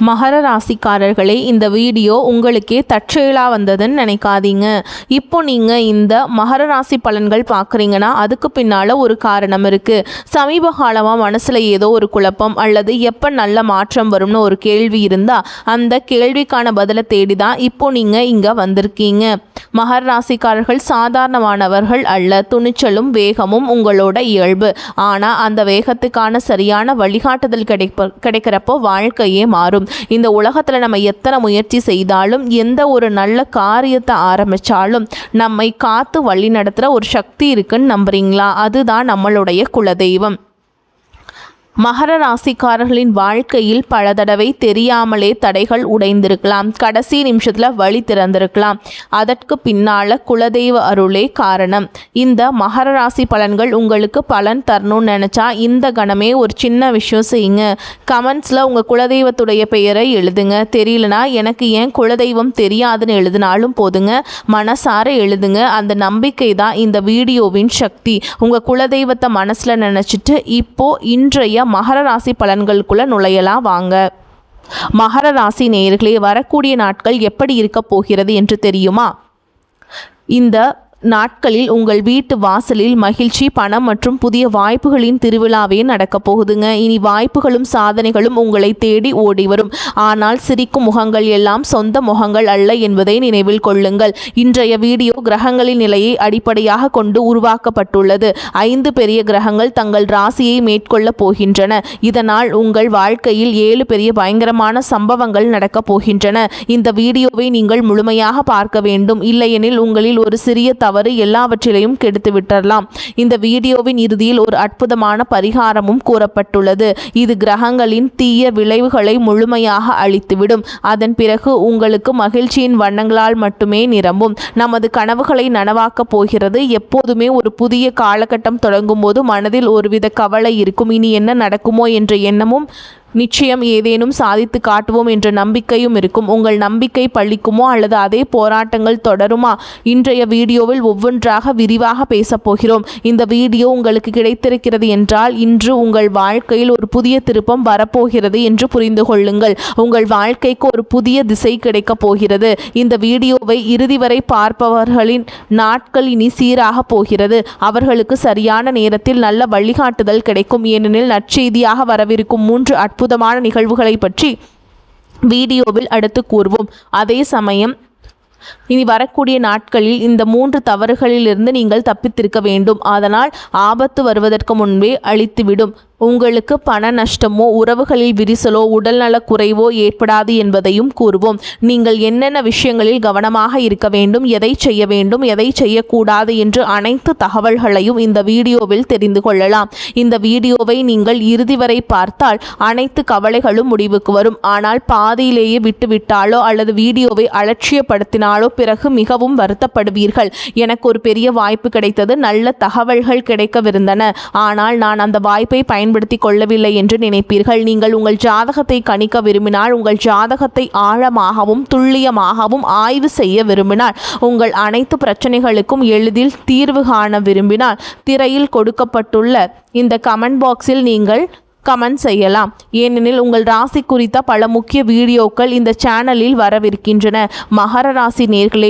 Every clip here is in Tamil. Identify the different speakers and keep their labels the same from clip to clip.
Speaker 1: மகர ராசிக்காரர்களே, இந்த வீடியோ உங்களுக்கே தற்செயலாக வந்ததுன்னு நினைக்காதீங்க. இப்போ நீங்கள் இந்த மகர ராசி பலன்கள் பார்க்குறீங்கன்னா அதுக்கு பின்னால் ஒரு காரணம் இருக்குது. சமீப காலமாக மனசில் ஏதோ ஒரு குழப்பம் அல்லது எப்போ நல்ல மாற்றம் வரும்னு ஒரு கேள்வி இருந்தால் அந்த கேள்விக்கான பதிலை தேடி தான் இப்போ நீங்கள் இங்கே வந்திருக்கீங்க. மகர ராசிக்காரர்கள் சாதாரணமானவர்கள் அல்ல. துணிச்சலும் வேகமும் உங்களோட இயல்பு. ஆனால் அந்த வேகத்துக்கான சரியான வழிகாட்டுதல் கிடைக்கிறப்போ வாழ்க்கையே மாறும். இந்த உலகத்தில் நம்ம எத்தனை முயற்சி செய்தாலும் எந்த ஒரு நல்ல காரியத்தை ஆரம்பித்தாலும் நம்மை காத்து வழி நடத்துகிற ஒரு சக்தி இருக்குன்னு நம்புறீங்களா? அதுதான் நம்மளுடைய குலதெய்வம். மகர ராசிக்காரர்களின் வாழ்க்கையில் பல தடவை தெரியாமலே தடைகள் உடைந்திருக்கலாம். கடைசி நிமிஷத்தில் வழி திறந்திருக்கலாம். அதற்கு பின்னால் குலதெய்வ அருளே காரணம். இந்த மகர ராசி பலன்கள் உங்களுக்கு பலன் தரணும்னு நினச்சா இந்த கணமே ஒரு சின்ன விஷயம் செய்யுங்க. கமெண்ட்ஸில் உங்கள் குலதெய்வத்துடைய பெயரை எழுதுங்க. தெரியலனா எனக்கு ஏன் குலதெய்வம் தெரியாதுன்னு எழுதினாலும் போதுங்க. மனசார எழுதுங்க. அந்த நம்பிக்கை தான் இந்த வீடியோவின் சக்தி. உங்கள் குலதெய்வத்தை மனசில் நினச்சிட்டு இன்றைய மகர ராசி பலன்களுக்குள்ள நுழையலாம் வாங்க. மகர ராசி நேயர்களே, வரக்கூடிய நாட்கள் எப்படி இருக்க போகிறது என்று தெரியுமா? இந்த நாட்களில் உங்கள் வீட்டு வாசலில் மகிழ்ச்சி, பணம் மற்றும் புதிய வாய்ப்புகளின் திருவிழாவே நடக்கப் போகுதுங்க. இனி வாய்ப்புகளும் சாதனைகளும் உங்களை தேடி ஓடி வரும். ஆனால் சிரிக்கும் முகங்கள் எல்லாம் சொந்த முகங்கள் அல்ல என்பதை நினைவில் கொள்ளுங்கள். இன்றைய வீடியோ கிரகங்களின் நிலையை அடிப்படையாக கொண்டு உருவாக்கப்பட்டுள்ளது. 5 பெரிய கிரகங்கள் தங்கள் ராசியை மேற்கொள்ள போகின்றன. இதனால் உங்கள் வாழ்க்கையில் 7 பெரிய பயங்கரமான சம்பவங்கள் நடக்கப் போகின்றன. இந்த வீடியோவை நீங்கள் முழுமையாக பார்க்க வேண்டும். இல்லையெனில் உங்களில் ஒரு சிறிய தவறு எல்லாவற்றிலையும் கெடுத்து விட்டுறலாம். இந்த வீடியோவின் இறுதியில் ஒரு அற்புதமான பரிகாரமும் கூறப்பட்டுள்ளது. இது கிரகங்களின் தீய விளைவுகளை முழுமையாக அழித்துவிடும். அதன் பிறகு உங்களுக்கு மகிழ்ச்சியின் வண்ணங்களால் மட்டுமே நிரம்பும். நமது கனவுகளை நனவாக்கப் போகிறது. எப்போதுமே ஒரு புதிய காலகட்டம் தொடங்கும் போது மனதில் ஒருவித கவலை இருக்கும். இனி என்ன நடக்குமோ என்ற எண்ணமும் நிச்சயம் ஏதேனும் சாதித்து காட்டுவோம் என்ற நம்பிக்கையும் இருக்கும். உங்கள் நம்பிக்கை பழிக்குமோ அல்லது அதே போராட்டங்கள் தொடருமா? இன்றைய வீடியோவில் ஒவ்வொன்றாக விரிவாக பேசப் போகிறோம். இந்த வீடியோ உங்களுக்கு கிடைத்திருக்கிறது என்றால் இன்று உங்கள் வாழ்க்கையில் ஒரு புதிய திருப்பம் வரப்போகிறது என்று புரிந்து கொள்ளுங்கள். உங்கள் வாழ்க்கைக்கு ஒரு புதிய திசை கிடைக்கப் போகிறது. இந்த வீடியோவை இறுதி வரை பார்ப்பவர்களின் நாட்கள் இனி சீராக போகிறது. அவர்களுக்கு சரியான நேரத்தில் நல்ல வழிகாட்டுதல் கிடைக்கும். ஏனெனில் நற்செய்தியாக வரவிருக்கும் 3 அற்புதமான நிகழ்வுகளை பற்றி வீடியோவில் அடுத்து கூறுவோம். அதே சமயம் இனி வரக்கூடிய நாட்களில் இந்த 3 தவறுகளிலிருந்து நீங்கள் தப்பித்திருக்க வேண்டும். அதனால் ஆபத்து வருவதற்கு முன்பே அழித்துவிடும். உங்களுக்கு பண நஷ்டமோ உறவுகளில் விரிசலோ உடல்நல குறைவோ ஏற்படாது என்பதையும் கூறுவோம். நீங்கள் என்னென்ன விஷயங்களில் கவனமாக இருக்க வேண்டும், எதை செய்ய வேண்டும், எதை செய்யக்கூடாது என்று அனைத்து தகவல்களையும் இந்த வீடியோவில் தெரிந்து கொள்ளலாம். இந்த வீடியோவை நீங்கள் இறுதி வரை பார்த்தால் அனைத்து கவலைகளும் முடிவுக்கு வரும். ஆனால் பாதியிலேயே விட்டுவிட்டாலோ அல்லது வீடியோவை அலட்சியப்படுத்தினாலோ பிறகு மிகவும் வருத்தப்படுவீர்கள். எனக்கு ஒரு பெரிய வாய்ப்பு கிடைத்தது, நல்ல தகவல்கள் கிடைக்கவிருந்தன, ஆனால் நான் அந்த வாய்ப்பை பயன்படுத்தி கொள்ளவில்லை என்று நினைப்பீர்கள். நீங்கள் உங்கள் ஜாதகத்தை கணிக்க விரும்பினால், உங்கள் ஜாதகத்தை ஆழமாகவும் துல்லியமாகவும் ஆய்வு செய்ய விரும்பினால், உங்கள் அனைத்து பிரச்சனைகளுக்கும் எளிதில் தீர்வு காண விரும்பினால், திரையில் கொடுக்கப்பட்டுள்ள இந்த கமெண்ட் பாக்ஸில் நீங்கள் கமெண்ட் செய்யலாம். ஏனெனில் உங்கள் ராசி குறித்த பல முக்கிய வீடியோக்கள் இந்த சேனலில் வரவிருக்கின்றன. மகர ராசி நேர்களே,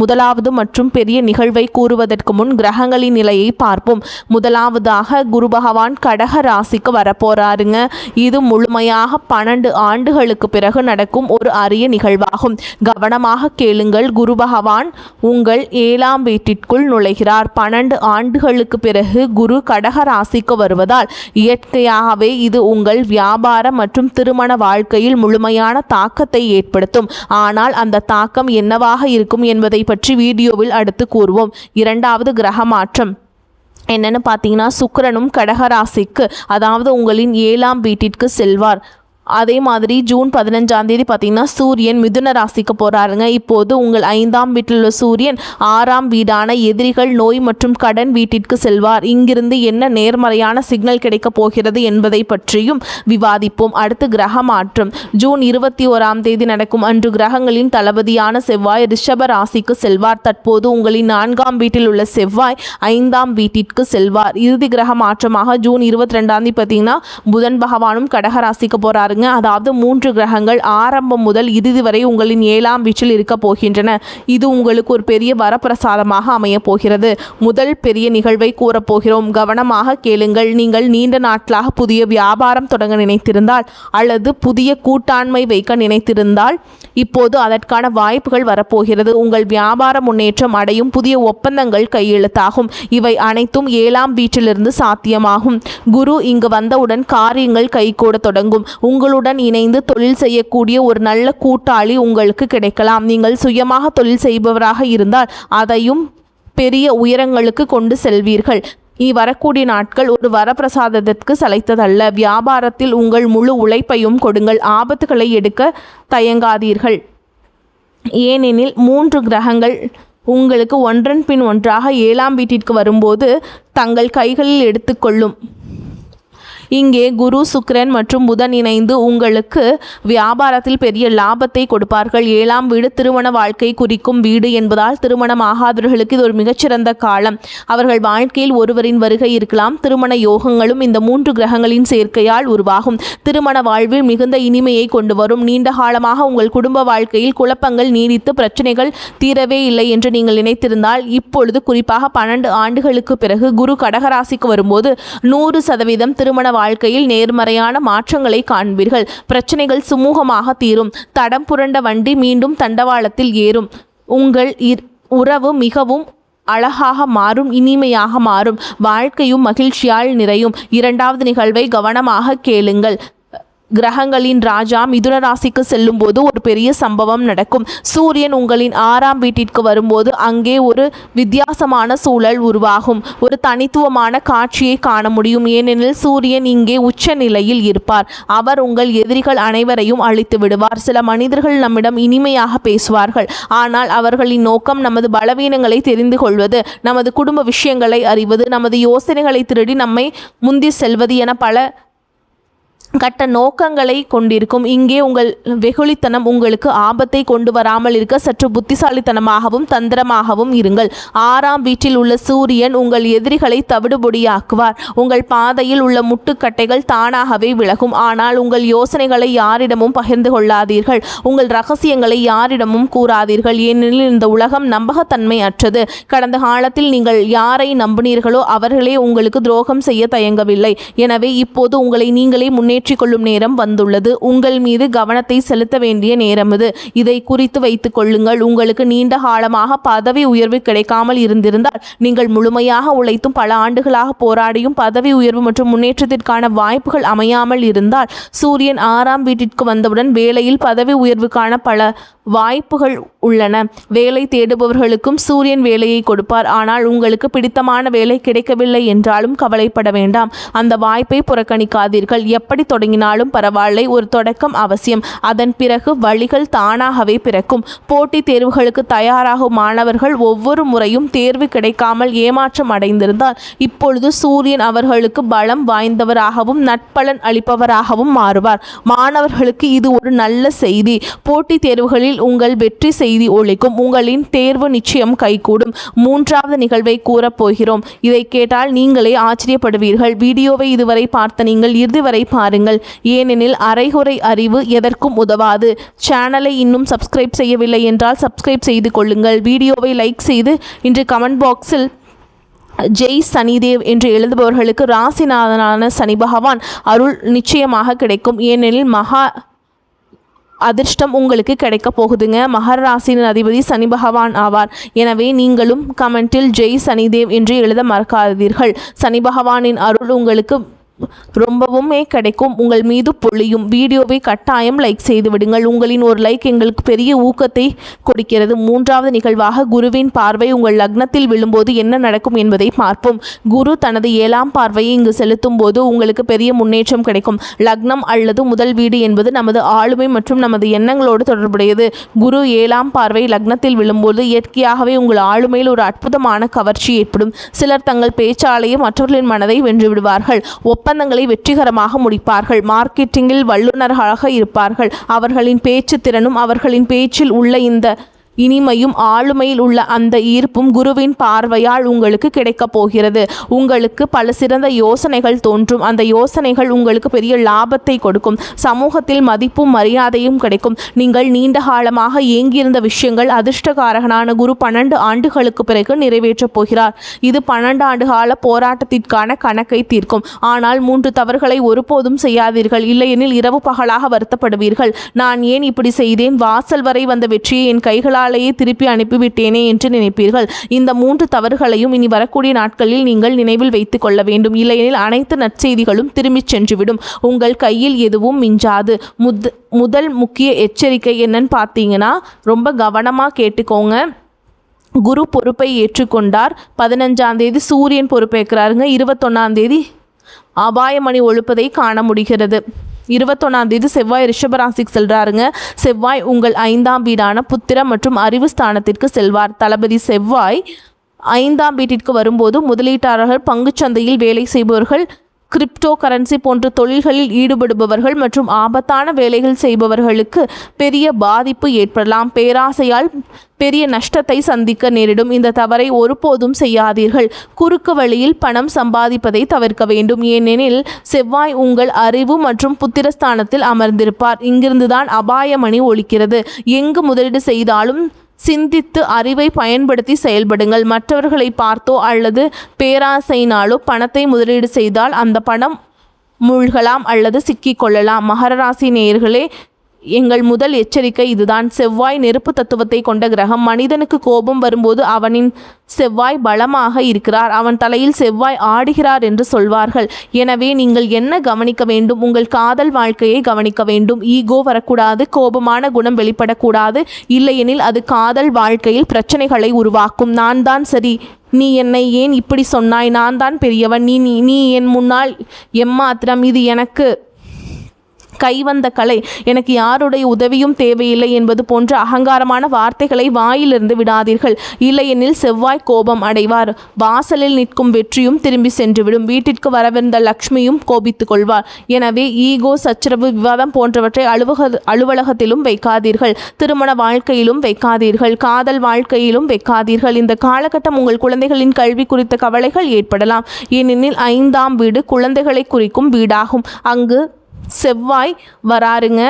Speaker 1: முதலாவது மற்றும் பெரிய நிகழ்வை கூறுவதற்கு முன் கிரகங்களின் நிலையை பார்ப்போம். முதலாவதாக குரு பகவான் கடக ராசிக்கு வரப்போறாருங்க. இது முழுமையாக 12 ஆண்டுகளுக்கு பிறகு நடக்கும் ஒரு அரிய நிகழ்வாகும். கவனமாக கேளுங்கள். குரு பகவான் உங்கள் 7ஆம் வீட்டிற்குள் நுழைகிறார். 12 ஆண்டுகளுக்கு பிறகு குரு கடக ராசிக்கு வருவதால் இயற்கையாகவே இது உங்கள் வியாபார மற்றும் திருமண வாழ்க்கையில் முழுமையான தாக்கத்தை ஏற்படுத்தும். ஆனால் அந்த தாக்கம் என்னவாக இருக்கும் என்பதை பற்றி வீடியோவில் அடுத்து கூறுவோம். 2வது கிரக மாற்றம் என்னன்னு பார்த்தீங்கன்னா, சுக்கிரனும் கடகராசிக்கு அதாவது உங்களின் 7ஆம் வீட்டிற்கு செல்வார். அதே மாதிரி ஜூன் 15ஆம் தேதி பார்த்தீங்கன்னா சூரியன் மிதுன ராசிக்கு போகிறாருங்க. இப்போது உங்கள் 5ஆம் வீட்டில் உள்ள சூரியன் 6ஆம் வீடான எதிரிகள், நோய் மற்றும் கடன் வீட்டிற்கு செல்வார். இங்கிருந்து என்ன நேர்மறையான சிக்னல் கிடைக்கப் போகிறது என்பதை பற்றியும் விவாதிப்போம். அடுத்து கிரக மாற்றம் ஜூன் 21ஆம் தேதி நடக்கும். அன்று கிரகங்களின் தளபதியான செவ்வாய் ரிஷப ராசிக்கு செல்வார். தற்போது உங்களின் 4ஆம் வீட்டில் உள்ள செவ்வாய் 5ஆம் வீட்டிற்கு செல்வார். இறுதி கிரக மாற்றமாக ஜூன் 22ஆம் தேதி பார்த்தீங்கன்னா புதன் பகவானும் கடக ராசிக்கு போகிறார். பாருங்க. அதாவது 3 கிரகங்கள் ஆரம்பம் முதல் இறுதி வரை உங்களின் 7ஆம் வீட்டில் இருக்க போகின்றன. இது உங்களுக்கு ஒரு பெரிய வரப்பிரசாதமாக அமைய போகிறது. முதல் பெரிய நிகழ்வை கூறப்போகிறோம், கவனமாக கேளுங்கள். நீங்கள் நீண்ட நாட்களாக புதிய வியாபாரம் தொடங்க நினைத்திருந்தால் அல்லது புதிய கூட்டாண்மை வைக்க நினைத்திருந்தால் இப்போது அதற்கான வாய்ப்புகள் வரப்போகிறது. உங்கள் வியாபார முன்னேற்றம் அடையும், புதிய ஒப்பந்தங்கள் கையெழுத்தாகும். இவை அனைத்தும் 7ஆம் வீட்டிலிருந்து சாத்தியமாகும். குரு இங்கு வந்தவுடன் காரியங்கள் கைகூட தொடங்கும். உங்களுடன் இணைந்து தொழில் செய்யக்கூடிய ஒரு நல்ல கூட்டாளி உங்களுக்கு கிடைக்கலாம். நீங்கள் சுயமாக தொழில் செய்பவராக இருந்தால் அதையும் பெரிய உயரங்களுக்கு கொண்டு செல்வீர்கள். வரக்கூடிய நாட்கள் ஒரு வரப்பிரசாதத்திற்கு சளைத்ததல்ல. வியாபாரத்தில் உங்கள் முழு உழைப்பையும் கொடுங்கள். ஆபத்துகளை எடுக்க தயங்காதீர்கள். ஏனெனில் 3 கிரகங்கள் உங்களுக்கு ஒன்றன் பின் ஒன்றாக 7ஆம் வீட்டிற்கு வரும்போது தங்கள் கைகளில் எடுத்துக்கொள்ளும். இங்கே குரு, சுக்கிரன் மற்றும் புதன் இணைந்து உங்களுக்கு வியாபாரத்தில் பெரிய லாபத்தை கொடுப்பார்கள். 7ஆம் வீடு திருமண வாழ்க்கை குறிக்கும் வீடு என்பதால் திருமணம் ஆகாதவர்களுக்கு இது ஒரு மிகச்சிறந்த காலம். அவர்கள் வாழ்க்கையில் ஒருவரின் வருகை இருக்கலாம். திருமண யோகங்களும் இந்த 3 கிரகங்களின் சேர்க்கையால் உருவாகும். திருமண வாழ்வில் மிகுந்த இனிமையை கொண்டு வரும். நீண்ட காலமாக உங்கள் குடும்ப வாழ்க்கையில் குழப்பங்கள் நீடித்து பிரச்சனைகள் தீரவே இல்லை என்று நீங்கள் நினைத்திருந்தால் இப்பொழுது குறிப்பாக 12 ஆண்டுகளுக்கு பிறகு குரு கடகராசிக்கு வரும்போது 100% திருமண வாழ்க்கையில் நேர்மறையான மாற்றங்களை காண்பீர்கள். பிரச்சனைகள் சுமூகமாக தீரும். தடம் புரண்ட வண்டி மீண்டும் தண்டவாளத்தில் ஏறும். உங்கள் உறவு மிகவும் அழகாக மாறும், இனிமையாக மாறும். வாழ்க்கையும் மகிழ்ச்சியால் நிறையும். 2வது நிகழ்வை கவனமாக கேளுங்கள். கிரகங்களின் ராஜா மிதுன ராசிக்கு செல்லும் போது ஒரு பெரிய சம்பவம் நடக்கும். சூரியன் உங்களின் 6ஆம் வீட்டிற்கு வரும்போது அங்கே ஒரு வித்தியாசமான சூழல் உருவாகும். ஒரு தனித்துவமான காட்சியை காண முடியும். ஏனெனில் சூரியன் இங்கே உச்ச நிலையில் இருப்பார். அவர் உங்கள் எதிரிகள் அனைவரையும் அழித்து விடுவார். சில மனிதர்கள் நம்மிடம் இனிமையாக பேசுவார்கள், ஆனால் அவர்களின் நோக்கம் நமது பலவீனங்களை தெரிந்து கொள்வது, நமது குடும்ப விஷயங்களை அறிவது, நமது யோசனைகளை திருடி நம்மை முந்தி செல்வது என பல கட்ட நோக்கங்களை கொண்டிருக்கும். இங்கே உங்கள் வெகுளித்தனம் உங்களுக்கு ஆபத்தை கொண்டு வராமல் இருக்க சற்று புத்திசாலித்தனமாகவும் தந்திரமாகவும் இருங்கள். 6ஆம் வீட்டில் உள்ள சூரியன் உங்கள் எதிரிகளை தவிடுபொடியாக்குவார். உங்கள் பாதையில் உள்ள முட்டுக்கட்டைகள் தானாகவே விலகும். ஆனால் உங்கள் யோசனைகளை யாரிடமும் பகிர்ந்து கொள்ளாதீர்கள். உங்கள் ரகசியங்களை யாரிடமும் கூறாதீர்கள். ஏனெனில் இந்த உலகம் நம்பகத்தன்மை அற்றது. கடந்த காலத்தில் நீங்கள் யாரை நம்பினீர்களோ அவர்களே உங்களுக்கு துரோகம் செய்ய தயங்கவில்லை. எனவே இப்போது உங்களை நீங்களே கொள்ளும் நேரம் வந்துள்ளது. உங்கள் மீது கவனத்தை செலுத்த வேண்டிய நேரம் இது. இதை குறித்து வைத்துக் கொள்ளுங்கள். உங்களுக்கு நீண்ட காலமாக பதவி உயர்வு கிடைக்காமல் இருந்திருந்தால், நீங்கள் முழுமையாக உழைத்தும் பல ஆண்டுகளாக போராடியும் பதவி உயர்வு மற்றும் முன்னேற்றத்திற்கான வாய்ப்புகள் அமையாமல் இருந்தால், சூரியன் 6ஆம் வீட்டிற்கு வந்தவுடன் வேலையில் பதவி உயர்வுக்கான பல வாய்ப்புகள் உள்ளன. வேலை தேடுபவர்களுக்கும் சூரியன் வேலையை கொடுப்பார். ஆனால் உங்களுக்கு பிடித்தமான வேலை கிடைக்கவில்லை என்றாலும் கவலைப்பட வேண்டாம். அந்த வாய்ப்பை புறக்கணிக்காதீர்கள். எப்படி தொடங்கினாலும் பரவாயில்லை, ஒரு தொடக்கம் அவசியம். அதன் பிறகு வழிகள் தானாகவே பிறக்கும். போட்டித் தேர்வுகளுக்கு தயாராகும் மாணவர்கள் ஒவ்வொரு முறையும் தேர்வு கிடைக்காமல் ஏமாற்றம் அடைந்திருந்தால், இப்பொழுது சூரியன் அவர்களுக்கு பலம் வாய்ந்தவராகவும் நட்பலன் அளிப்பவராகவும் மாறுவார். மாணவர்களுக்கு இது ஒரு நல்ல செய்தி. போட்டித் தேர்வுகளில் உங்கள் வெற்றி செய்தி ஒலிக்கும். உங்களின் தேர்வு நிச்சயம் கைகூடும். 3வது நிகழ்வை கூறப்போகிறோம். இதை கேட்டால் நீங்களே ஆச்சரியப்படுவீர்கள். வீடியோவை இதுவரை பார்த்த நீங்கள் இறுதி வரை பாருங்கள். ஏனெனில் அரைகுறை அறிவு எதற்கும் உதவாது. சேனலை இன்னும் சப்ஸ்கிரைப் செய்யவில்லை என்றால் சப்ஸ்கிரைப் செய்து கொள்ளுங்கள். வீடியோவை லைக் செய்து இன்று கமெண்ட் பாக்ஸில் ஜெய் சனிதேவ் என்று எழுதுபவர்களுக்கு ராசிநாதனான சனி பகவான் அருள் நிச்சயமாக கிடைக்கும். ஏனெனில் மகா அதிர்ஷ்டம் உங்களுக்கு கிடைக்க போகுதுங்க. மகர ராசியின் அதிபதி சனி பகவான் ஆவார். எனவே நீங்களும் கமெண்டில் ஜெய் சனிதேவ் என்று எழுத மறக்காதீர்கள். சனி பகவானின் அருள் உங்களுக்கு ரொம்பவுமே கிடைக்கும், உங்கள் மீது பொழியும். வீடியோவை கட்டாயம் லைக் செய்து விடுங்கள். உங்களின் ஒரு லைக் எங்களுக்கு பெரிய ஊக்கத்தை கொடுக்கிறது. 3வது நிகழ்வாக குருவின் பார்வை உங்கள் லக்னத்தில் விழும்போது என்ன நடக்கும் என்பதை பார்ப்போம். குரு தனது 7ஆம் பார்வையை இங்கு செலுத்தும் போது உங்களுக்கு பெரிய முன்னேற்றம் கிடைக்கும். லக்னம் அல்லது முதல் வீடு என்பது நமது ஆளுமை மற்றும் நமது எண்ணங்களோடு தொடர்புடையது. குரு 7ஆம் பார்வை லக்னத்தில் விழும்போது இயற்கையாகவே உங்கள் ஆளுமையில் ஒரு அற்புதமான கவர்ச்சி ஏற்படும். சிலர் தங்கள் பேச்சாலேயே மற்றவர்களின் மனதை வென்று விடுவார்கள். ஒப்பந்தங்களை வெற்றிகரமாக முடிப்பார்கள். மார்க்கெட்டிங்கில் வல்லுநர்களாக இருப்பார்கள். அவர்களின் பேச்சு திறனும் அவர்களின் பேச்சில் உள்ள இந்த இனிமையும் ஆளுமையில் உள்ள அந்த ஈர்ப்பும் குருவின் பார்வையால் உங்களுக்கு கிடைக்கப் போகிறது. உங்களுக்கு பல சிறந்த யோசனைகள் தோன்றும். அந்த யோசனைகள் உங்களுக்கு பெரிய லாபத்தை கொடுக்கும். சமூகத்தில் மதிப்பும் மரியாதையும் கிடைக்கும். நீங்கள் நீண்ட காலமாக ஏங்கியிருந்த விஷயங்கள் அதிர்ஷ்டகாரகனான குரு 12 ஆண்டுகளுக்கு பிறகு நிறைவேற்றப் போகிறார். இது 12 ஆண்டு கால போராட்டத்திற்கான கணக்கை தீர்க்கும். ஆனால் 3 தவறுகளை ஒருபோதும் செய்யாதீர்கள். இல்லையெனில் இரவு பகலாக வருத்தப்படுவீர்கள். நான் ஏன் இப்படி செய்தேன்? வாசல் வரை வந்த வெற்றியை என் கைகளாலேயே திருப்பி அனுப்பிவிட்டேனே என்று நினைப்பீர்கள். இந்த 3 தவறுகளையும் இனி வரக்கூடிய நாட்களில் நீங்கள் நினைவில் வைத்துக் கொள்ள வேண்டும். இல்லையெனில் அனைத்து நற்செய்திகளும் திரும்பிச் சென்றுவிடும். உங்கள் கையில் எதுவும் மிஞ்சாது. முதல் முக்கிய எச்சரிக்கை என்னன்னு பார்த்தீங்கன்னா, ரொம்ப கவனமாக கேட்டுக்கோங்க. குரு பொறுப்பை ஏற்றுக்கொண்டார். 15ஆம் தேதி சூரியன் பொறுப்பேற்கிறாருங்க. 21ஆம் தேதி அபாயமணி ஒழுப்பதை காண முடிகிறது. 21ஆம் தேதி செவ்வாய் ரிஷபராசிக்கு செல்றாருங்க. செவ்வாய் உங்கள் 5ஆம் வீடான புத்திர மற்றும் அறிவு ஸ்தானத்திற்கு செல்வார். தளபதி செவ்வாய் 5ஆம் வீட்டிற்கு வரும்போது முதலீட்டாளர்கள், பங்குச்சந்தையில் வேலை செய்பவர்கள், கிரிப்டோ கரன்சி போன்ற தொழில்களில் ஈடுபடுபவர்கள் மற்றும் ஆபத்தான வேலைகள் செய்பவர்களுக்கு பெரிய பாதிப்பு ஏற்படலாம். பேராசையால் பெரிய நஷ்டத்தை சந்திக்க நேரிடும். இந்த தவறை ஒருபோதும் செய்யாதீர்கள். குறுக்கு வழியில் பணம் சம்பாதிப்பதை தவிர்க்க வேண்டும். ஏனெனில் செவ்வாய் உங்கள் அறிவு மற்றும் புத்திரஸ்தானத்தில் அமர்ந்திருப்பார். இங்கிருந்துதான் அபாயமணி ஒலிக்கிறது. எங்கு முதலீடு செய்தாலும் சிந்தித்து அறிவை பயன்படுத்தி செயல்படுங்கள். மற்றவர்களை பார்த்தோ அல்லது பேராசையினாலோ பணத்தை முதலீடு செய்தால் அந்த பணம் மூழ்கலாம் அல்லது சிக்கிக்கொள்ளலாம். மகர ராசி நேயர்களே, எங்கள் முதல் எச்சரிக்கை இதுதான். செவ்வாய் நெருப்பு தத்துவத்தை கொண்ட கிரகம். மனிதனுக்கு கோபம் வரும்போது அவனின் செவ்வாய் பலமாக இருக்கிறார். அவன் தலையில் செவ்வாய் ஆடுகிறார் என்று சொல்வார்கள். எனவே நீங்கள் என்ன கவனிக்க வேண்டும்? உங்கள் காதல் வாழ்க்கையை கவனிக்க வேண்டும். ஈகோ வரக்கூடாது. கோபமான குணம் வெளிப்படக்கூடாது. இல்லையெனில் அது காதல் வாழ்க்கையில் பிரச்சனைகளை உருவாக்கும். நான் தான் சரி, நீ என்னை ஏன் இப்படி சொன்னாய், நான் தான் பெரியவன், நீ என் முன்னால் எம்மாத்திரம், இது எனக்கு கைவந்த கலை, எனக்கு யாருடைய உதவியும் தேவையில்லை என்பது போன்ற அகங்காரமான வார்த்தைகளை வாயிலிருந்து விடாதீர்கள். இல்லையெனில் செவ்வாய் கோபம் அடைவார். வாசலில் நிற்கும் வெற்றியும் திரும்பி சென்றுவிடும். வீட்டிற்கு வரவிருந்த லக்ஷ்மியும் கோபித்துக் கொள்வார். எனவே ஈகோ, சச்சரவு, விவாதம் போன்றவற்றை அலுவலகத்திலும் வைக்காதீர்கள். திருமண வாழ்க்கையிலும் வைக்காதீர்கள். காதல் வாழ்க்கையிலும் வைக்காதீர்கள். இந்த காலகட்டம் உங்கள் குழந்தைகளின் கல்வி குறித்த கவலைகள் ஏற்படலாம். ஏனெனில் 5ஆம் வீடு குழந்தைகளை குறிக்கும் வீடாகும். அங்கு செவ்வாய் வராருங்க.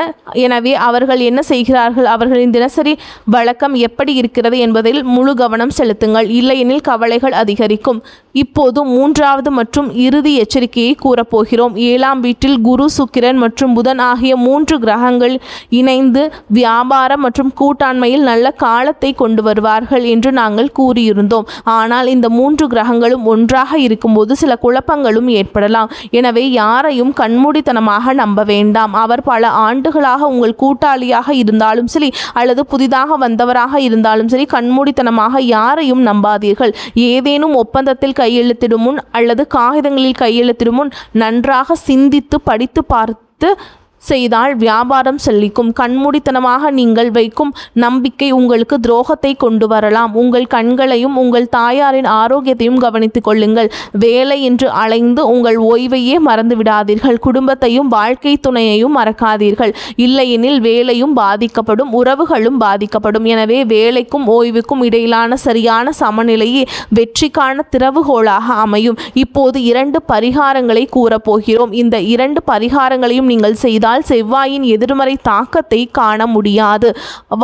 Speaker 1: எனவே அவர்கள் என்ன செய்கிறார்கள், அவர்களின் தினசரி வழக்கம் எப்படி இருக்கிறது என்பதில் முழு கவனம் செலுத்துங்கள். இல்லையெனில் கவலைகள் அதிகரிக்கும். இப்போது 3வது மற்றும் இறுதி எச்சரிக்கையை கூறப்போகிறோம். 7ஆம் வீட்டில் குரு, சுக்கிரன் மற்றும் புதன் ஆகிய 3 கிரகங்கள் இணைந்து வியாபாரம் மற்றும் கூட்டாண்மையில் நல்ல காலத்தை கொண்டு வருவார்கள் என்று நாங்கள் கூறியிருந்தோம். ஆனால் இந்த 3 கிரகங்களும் ஒன்றாக இருக்கும்போது சில குழப்பங்களும் ஏற்படலாம். எனவே யாரையும் கண்மூடித்தனமாக நம்ப வேண்டாம். அவர் பல ஆண்டுகளாக உங்கள் கூட்டாளியாக இருந்தாலும் சரி அல்லது புதிதாக வந்தவராக இருந்தாலும் சரி, கண்மூடித்தனமாக யாரையும் நம்பாதீர்கள். ஏதேனும் ஒப்பந்தத்தில் கையெழுத்திடும் முன் அல்லது காகிதங்களில் கையெழுத்திடும் முன் நன்றாக சிந்தித்து படித்து பார்த்து செய்தால் வியாபாரம் செழிக்கும். கண்மூடித்தனமாக நீங்கள் வைக்கும் நம்பிக்கை உங்களுக்கு துரோகத்தை கொண்டு வரலாம். உங்கள் கண்களையும் உங்கள் தாயாரின் ஆரோக்கியத்தையும் கவனித்துக் கொள்ளுங்கள். வேலை என்று அலைந்து உங்கள் ஓய்வையே மறந்து விடாதீர்கள். குடும்பத்தையும் வாழ்க்கை துணையையும் மறக்காதீர்கள். இல்லையெனில் வேலையும் பாதிக்கப்படும், உறவுகளும் பாதிக்கப்படும். எனவே வேலைக்கும் ஓய்வுக்கும் இடையிலான சரியான சமநிலையே வெற்றிக்கான திறவுகோலாக அமையும். இப்போது 2 பரிகாரங்களை கூறப்போகிறோம். இந்த 2 பரிகாரங்களையும் நீங்கள் செய்தால் செவ்வாயின் எதிர்மறை தாக்கத்தை காண முடியாது.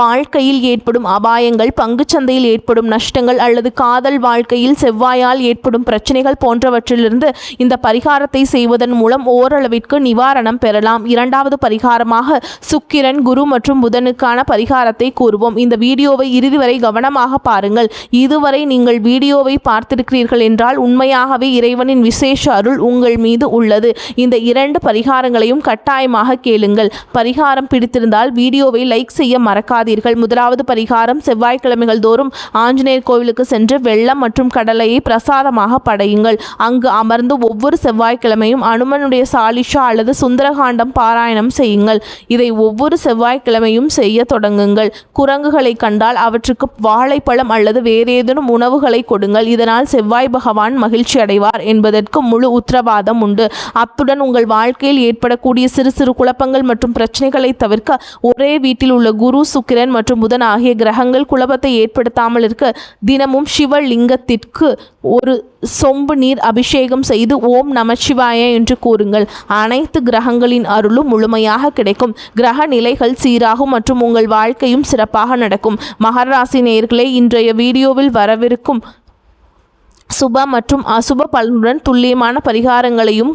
Speaker 1: வாழ்க்கையில் ஏற்படும் அபாயங்கள், பங்குச்சந்தையில் ஏற்படும் நஷ்டங்கள் அல்லது காதல் வாழ்க்கையில் செவ்வாயால் ஏற்படும் பிரச்சனைகள் போன்றவற்றிலிருந்து இந்த பரிகாரத்தை செய்வதன் மூலம் ஓரளவிற்கு நிவாரணம் பெறலாம். 2வது பரிகாரமாக சுக்கிரன், குரு மற்றும் புதனுக்கான பரிகாரத்தை கூறுவோம். இந்த வீடியோவை இறுதி வரை கவனமாக பாருங்கள். இதுவரை நீங்கள் வீடியோவை பார்த்திருக்கிறீர்கள் என்றால் உண்மையாகவே இறைவனின் விசேஷ அருள் உங்கள் மீது உள்ளது. இந்த 2 பரிகாரங்களையும் கட்டாயமாக கேளுங்கள். பரிகாரம் பிடித்திருந்தால் வீடியோவை லைக் செய்ய மறக்காதீர்கள். 1வது பரிகாரம், செவ்வாய்க்கிழமைகள் தோறும் ஆஞ்சநேயர் கோவிலுக்கு சென்று வெள்ளம் மற்றும் கடலையை பிரசாதமாக படையுங்கள். அங்கு அமர்ந்து ஒவ்வொரு செவ்வாய்க்கிழமையும் அனுமனுடைய சாலிஷா அல்லது சுந்தரகாண்டம் பாராயணம் செய்யுங்கள். இதை ஒவ்வொரு செவ்வாய்க்கிழமையும் செய்ய தொடங்குங்கள். குரங்குகளை கண்டால் அவற்றுக்கு வாழைப்பழம் அல்லது வேறேதேனும் உணவுகளை கொடுங்கள். இதனால் செவ்வாய் பகவான் மகிழ்ச்சி அடைவார் என்பதற்கு முழு உத்தரவாதம் உண்டு. அத்துடன் உங்கள் வாழ்க்கையில் ஏற்படக்கூடிய சிறு சிறு குழப்பங்கள் மற்றும் பிரச்சனைகளை தவிர்க்க ஒரே வீட்டில் உள்ள குரு, சுக்கிரன் மற்றும் புதன் ஆகிய கிரகங்கள் குழப்பத்தை ஏற்படுத்தாமல் இருக்க தினமும் சிவலிங்கத்திற்கு ஒரு சொம்பு நீர் அபிஷேகம் செய்து ஓம் நமசிவாய என்று கூறுங்கள். அனைத்து கிரகங்களின் அருளும் முழுமையாக கிடைக்கும். கிரக நிலைகள் சீராகும் மற்றும் உங்கள் வாழ்க்கையும் சிறப்பாக நடக்கும். மகர ராசி நேயர்களே, இன்றைய வீடியோவில் வரவிருக்கும் சுப மற்றும் அசுப பலனுடன் துல்லியமான பரிகாரங்களையும்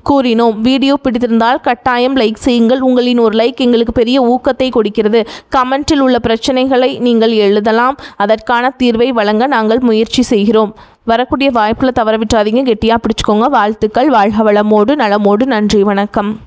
Speaker 1: கூறினோம். வீடியோ பிடித்திருந்தால் கட்டாயம் லைக் செய்யுங்கள். உங்களின் ஒரு லைக் எங்களுக்கு பெரிய ஊக்கத்தை கொடுக்கிறது. கமெண்டில் உள்ள பிரச்சனைகளை நீங்கள் எழுதலாம். அதற்கான தீர்வை வழங்க நாங்கள் முயற்சி செய்கிறோம். வரக்கூடிய வாய்ப்பில் தவற விட்டாதீங்க. கெட்டியாக பிடிச்சிக்கோங்க. வாழ்த்துக்கள். வாழ்க வளமோடு நலமோடு. நன்றி. வணக்கம்.